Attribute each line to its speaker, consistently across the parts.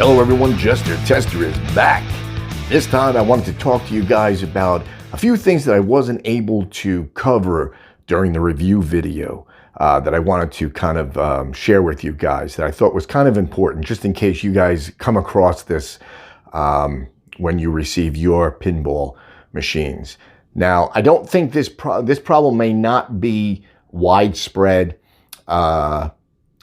Speaker 1: Hello everyone, Jester Tester is back. This time I wanted to talk to you guys about a few things that I wasn't able to cover during the review video that I wanted to kind of share with you guys that I thought was kind of important, just in case you guys come across this when you receive your pinball machines. Now, I don't think this problem may not be widespread. I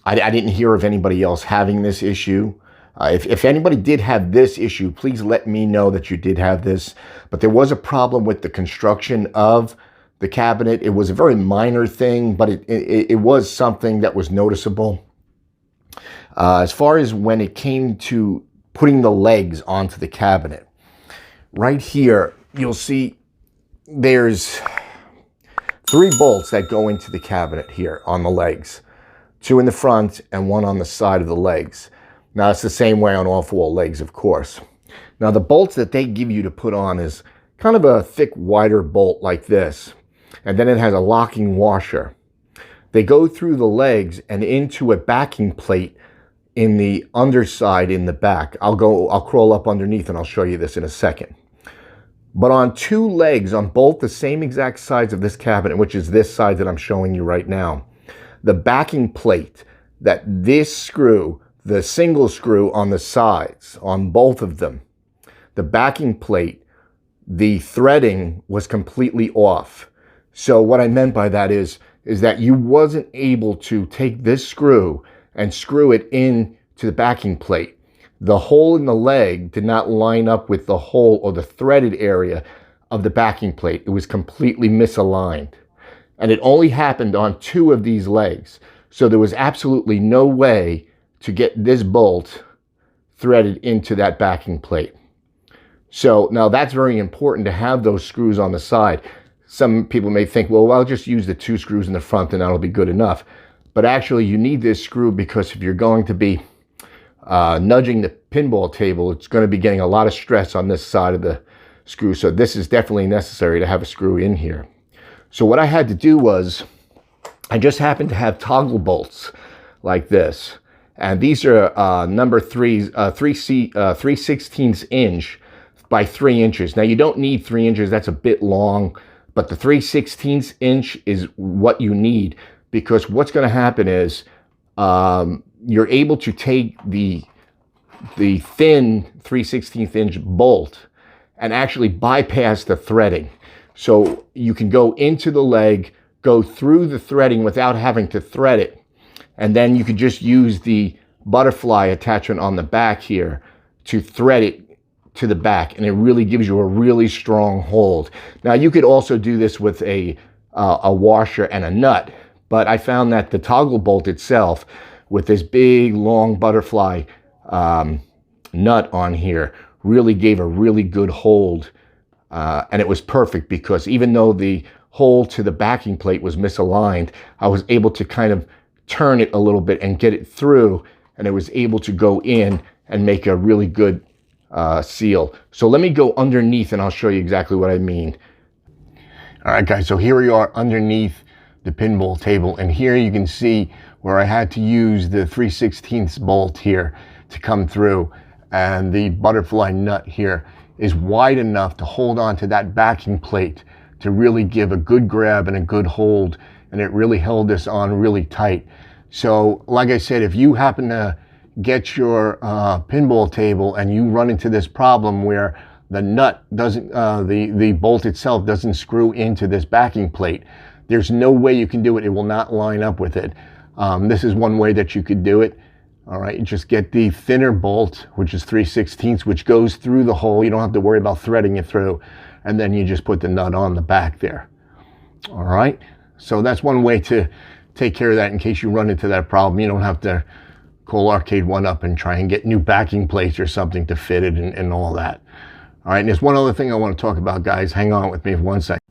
Speaker 1: didn't hear of anybody else having this issue. If anybody did have this issue, please let me know that you did have this. But there was a problem with the construction of the cabinet. It was a very minor thing, but it was something that was noticeable. As far as when it came to putting the legs onto the cabinet, right here, you'll see there's 3 bolts that go into the cabinet here on the legs. 2 in the front and 1 on the side of the legs. Now, it's the same way on all 4 legs, of course. Now, the bolts that they give you to put on is kind of a thick, wider bolt like this. And then it has a locking washer. They go through the legs and into a backing plate in the underside in the back. I'll crawl up underneath and I'll show you this in a second. But on 2 legs, on both the same exact sides of this cabinet, which is this side that I'm showing you right now, the backing plate, that this screw, the single screw on the sides, on both of them, the backing plate, the threading was completely off. So what I meant by that is that you wasn't able to take this screw and screw it in to the backing plate. The hole in the leg did not line up with the hole or the threaded area of the backing plate. It was completely misaligned. And it only happened on 2 of these legs. So there was absolutely no way to get this bolt threaded into that backing plate. So now that's very important to have those screws on the side. Some people may think, well, I'll just use the 2 screws in the front and that'll be good enough. But actually you need this screw because if you're going to be nudging the pinball table, it's going to be getting a lot of stress on this side of the screw. So this is definitely necessary to have a screw in here. So what I had to do was, I just happened to have toggle bolts like this. And these are number 3/16 inch by 3 inches. Now you don't need 3 inches, that's a bit long, but the 3/16 inch is what you need, because what's going to happen is you're able to take the thin 3/16 inch bolt and actually bypass the threading. So you can go into the leg, go through the threading without having to thread it. And then you could just use the butterfly attachment on the back here to thread it to the back. And it really gives you a really strong hold. Now you could also do this with a washer and a nut. But I found that the toggle bolt itself with this big long butterfly nut on here really gave a really good hold. And it was perfect because even though the hole to the backing plate was misaligned, I was able to kind of turn it a little bit and get it through, and it was able to go in and make a really good seal. So let me go underneath and I'll show you exactly what I mean. All right, guys, so here we are underneath the pinball table, and here you can see where I had to use the 3/16 bolt here to come through, and the butterfly nut here is wide enough to hold on to that backing plate to really give a good grab and a good hold, and it really held this on really tight. So like I said, if you happen to get your pinball table and you run into this problem where the nut doesn't, the bolt itself doesn't screw into this backing plate, there's no way you can do it. It will not line up with it. This is one way that you could do it. All right, you just get the thinner bolt, which is 3/16, which goes through the hole. You don't have to worry about threading it through. And then you just put the nut on the back there. All right, so that's one way to take care of that in case you run into that problem. You don't have to call Arcade1up and try and get new backing plates or something to fit it and all that. All right, and there's one other thing I want to talk about, guys. Hang on with me for 1 second.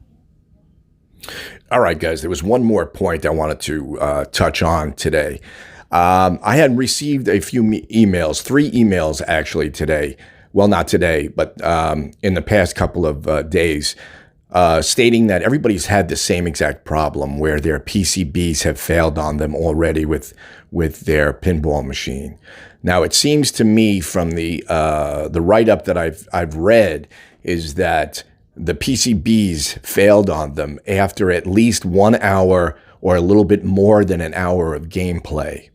Speaker 1: All right, guys, there was one more point I wanted to touch on today. I had received a few emails, 3 emails actually today. Well, not today, but in the past couple of days, stating that everybody's had the same exact problem where their PCBs have failed on them already with their pinball machine. Now, it seems to me from the write-up that I've read is that the PCBs failed on them after at least 1 hour or a little bit more than an hour of gameplay.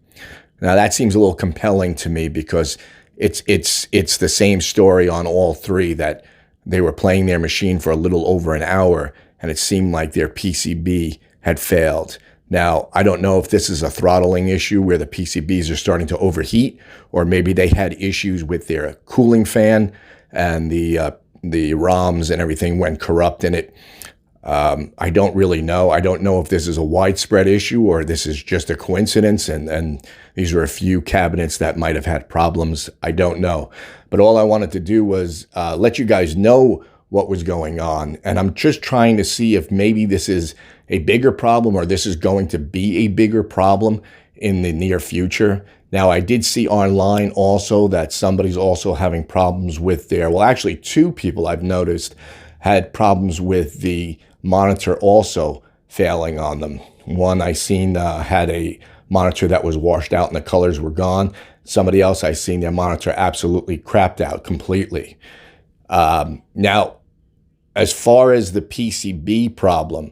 Speaker 1: Now, that seems a little compelling to me because it's the same story on all three, that they were playing their machine for a little over an hour and it seemed like their PCB had failed. Now, I don't know if this is a throttling issue where the PCBs are starting to overheat, or maybe they had issues with their cooling fan and the ROMs and everything went corrupt in it. I don't really know. I don't know if this is a widespread issue or this is just a coincidence and these are a few cabinets that might have had problems. I don't know. But all I wanted to do was let you guys know what was going on. And I'm just trying to see if maybe this is a bigger problem or this is going to be a bigger problem in the near future. Now, I did see online also that somebody's also having problems with their, well, actually 2 people I've noticed had problems with the monitor also failing on them. One I seen had a monitor that was washed out and the colors were gone. Somebody else I seen their monitor absolutely crapped out completely. Now, as far as the PCB problem,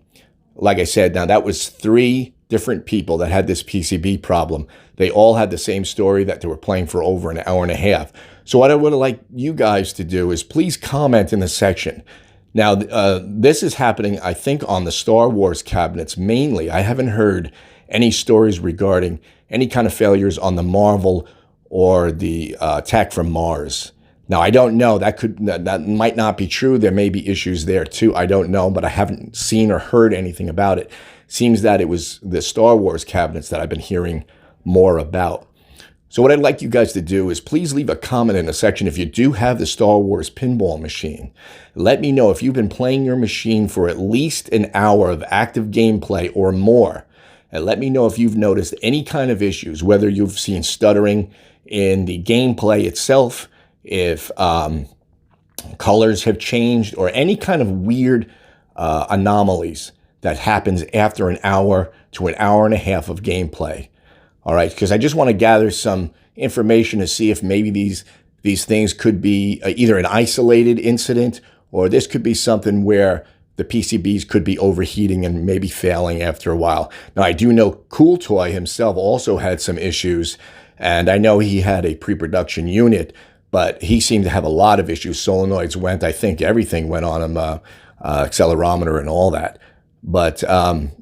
Speaker 1: like I said, now that was 3 different people that had this PCB problem. They all had the same story, that they were playing for over an hour and a half. So what I would like you guys to do is please comment in the section. Now, this is happening, I think, on the Star Wars cabinets mainly. I haven't heard any stories regarding any kind of failures on the Marvel or the Attack from Mars. Now, I don't know. That might not be true. There may be issues there too. I don't know, but I haven't seen or heard anything about it. Seems that it was the Star Wars cabinets that I've been hearing more about. So what I'd like you guys to do is please leave a comment in the section if you do have the Star Wars pinball machine. Let me know if you've been playing your machine for at least an hour of active gameplay or more. And let me know if you've noticed any kind of issues, whether you've seen stuttering in the gameplay itself, if colors have changed, or any kind of weird anomalies that happens after an hour to an hour and a half of gameplay. All right, because I just want to gather some information to see if maybe these things could be either an isolated incident, or this could be something where the PCBs could be overheating and maybe failing after a while. Now, I do know Cool Toy himself also had some issues, and I know he had a pre-production unit, but he seemed to have a lot of issues. Solenoids went, I think everything went on him, accelerometer and all that. But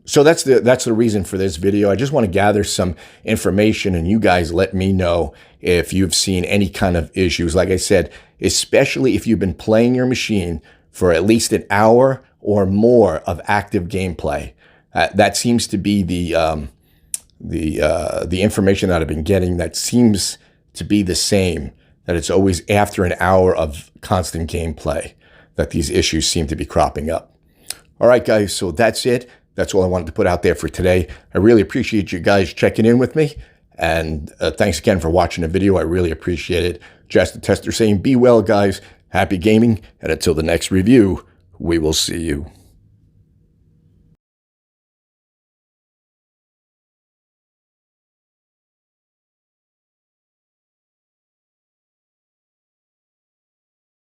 Speaker 1: so that's the reason for this video. I just want to gather some information and you guys let me know if you've seen any kind of issues. Like I said, especially if you've been playing your machine for at least an hour or more of active gameplay. That seems to be the information that I've been getting. That seems to be the same, that it's always after an hour of constant gameplay that these issues seem to be cropping up. All right, guys, so that's it. That's all I wanted to put out there for today. I really appreciate you guys checking in with me. And thanks again for watching the video. I really appreciate it. Jester Tester saying, be well, guys. Happy gaming. And until the next review, we will see you.